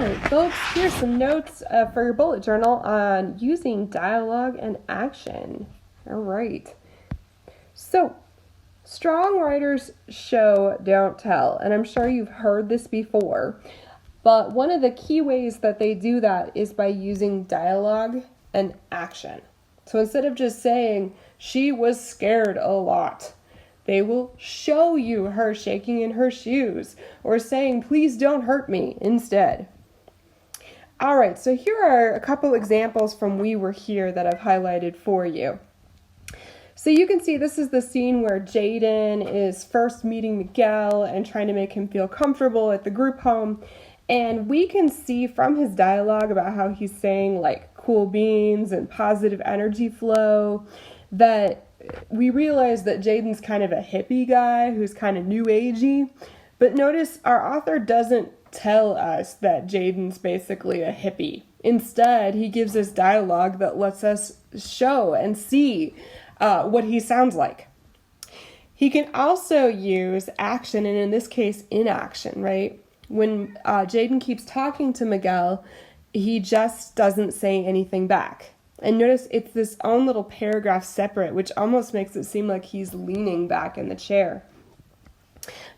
right, folks, here's some notes for your bullet journal on using dialogue and action. All right. So, strong writers show, don't tell. And I'm sure you've heard this before. But one of the key ways that they do that is by using dialogue and action. So instead of just saying, she was scared a lot, they will show you her shaking in her shoes or saying, please don't hurt me instead. All right, so here are a couple examples from We Were Here that I've highlighted for you. So you can see this is the scene where Jaden is first meeting Miguel and trying to make him feel comfortable at the group home. And we can see from his dialogue about how he's saying like cool beans and positive energy flow that we realize that Jaden's kind of a hippie guy who's kind of new agey. But notice our author doesn't tell us that Jaden's basically a hippie. Instead, he gives us dialogue that lets us show and see what he sounds like. He can also use action, and in this case, inaction, right? When Jaden keeps talking to Miguel, he just doesn't say anything back. And notice it's this own little paragraph separate, which almost makes it seem like he's leaning back in the chair.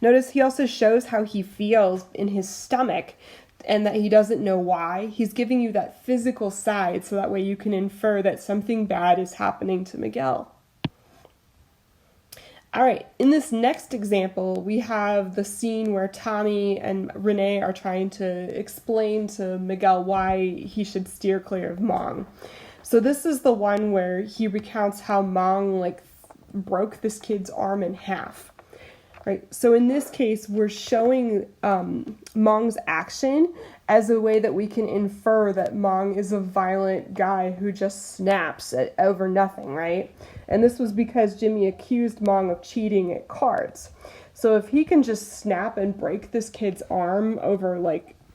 Notice he also shows how he feels in his stomach and that he doesn't know why. He's giving you that physical side so that way you can infer that something bad is happening to Miguel. All right, in this next example, we have the scene where Tommy and Renee are trying to explain to Miguel why he should steer clear of Mong. So this is the one where he recounts how Mong broke this kid's arm in half. Right. So in this case, we're showing Mong's action as a way that we can infer that Mong is a violent guy who just snaps over nothing, right? And this was because Jimmy accused Mong of cheating at cards. So if he can just snap and break this kid's arm over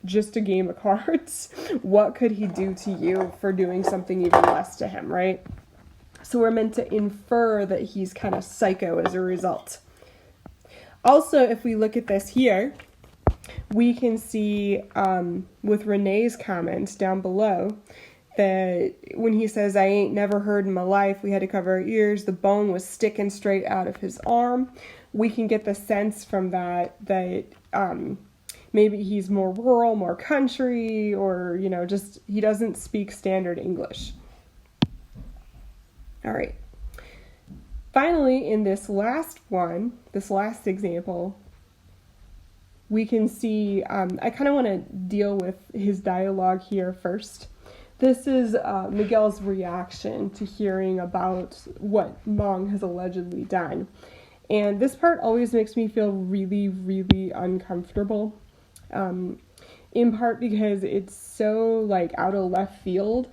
just a game of cards, what could he do to you for doing something even less to him, right? So we're meant to infer that he's kind of psycho as a result. Also, if we look at this here, we can see with Renee's comments down below that when he says, I ain't never heard in my life, we had to cover our ears, the bone was sticking straight out of his arm. We can get the sense from that maybe he's more rural, more country, or, just he doesn't speak standard English. All right. Finally, in this last example, we can see, I kind of want to deal with his dialogue here first. This is Miguel's reaction to hearing about what Mong has allegedly done. And this part always makes me feel really, really uncomfortable, in part because it's so out of left field.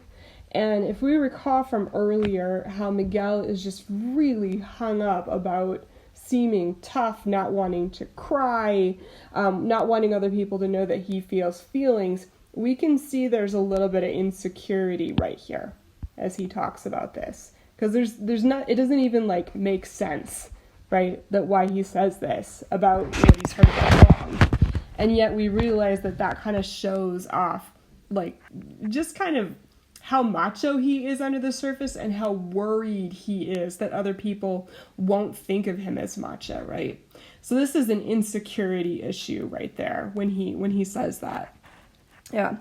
And if we recall from earlier how Miguel is just really hung up about seeming tough, not wanting to cry, not wanting other people to know that he feels feelings, we can see there's a little bit of insecurity right here as he talks about this. Because it doesn't even make sense, right, that why he says this about what he's heard about Mong. And yet we realize that kind of shows off just kind of how macho he is under the surface and how worried he is that other people won't think of him as macho, right? So this is an insecurity issue right there when he says that. Yeah.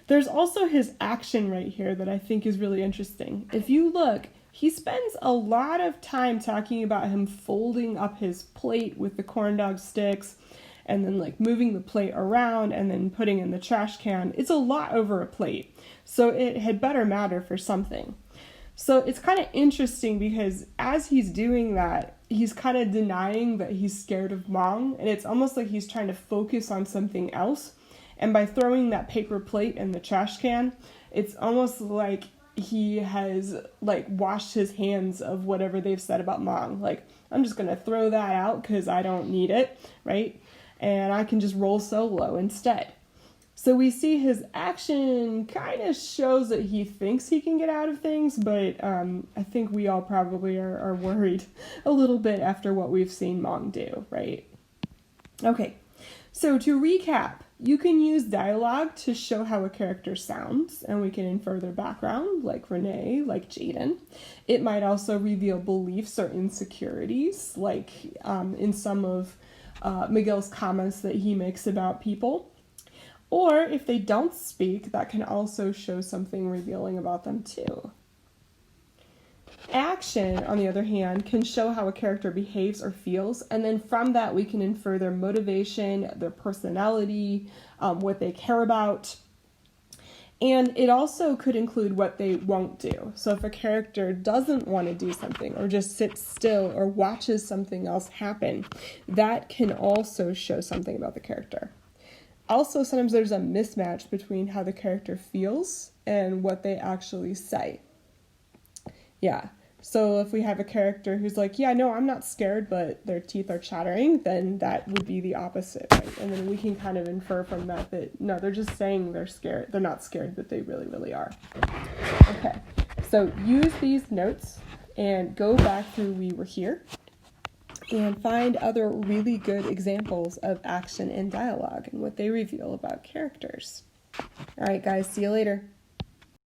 There's also his action right here that I think is really interesting. If you look, he spends a lot of time talking about him folding up his plate with the corn dog sticks and then moving the plate around and then putting in the trash can. It's a lot over a plate. So it had better matter for something. So it's kind of interesting because as he's doing that, he's kind of denying that he's scared of Mong, and it's almost like he's trying to focus on something else. And by throwing that paper plate in the trash can, it's almost like he has washed his hands of whatever they've said about Mong. I'm just going to throw that out because I don't need it, right? And I can just roll solo instead. So we see his action kind of shows that he thinks he can get out of things, but I think we all probably are worried a little bit after what we've seen Mong do, right? Okay, so to recap, You can use dialogue to show how a character sounds, and we can infer their background, like Renee, like Jaden. It might also reveal beliefs or insecurities, like in some of Miguel's comments that he makes about people. Or if they don't speak, that can also show something revealing about them too. Action, on the other hand, can show how a character behaves or feels, and then from that we can infer their motivation, their personality, what they care about. And it also could include what they won't do. So if a character doesn't want to do something or just sits still or watches something else happen, that can also show something about the character. Also, sometimes there's a mismatch between how the character feels and what they actually say. Yeah, so if we have a character who's like, yeah, no, I'm not scared, but their teeth are chattering, then that would be the opposite, right? And then we can kind of infer from that no, they're just saying they're scared. They're not scared, but they really, really are. Okay, so use these notes and go back through We Were Here and find other really good examples of action and dialogue and what they reveal about characters. All right, guys, see you later.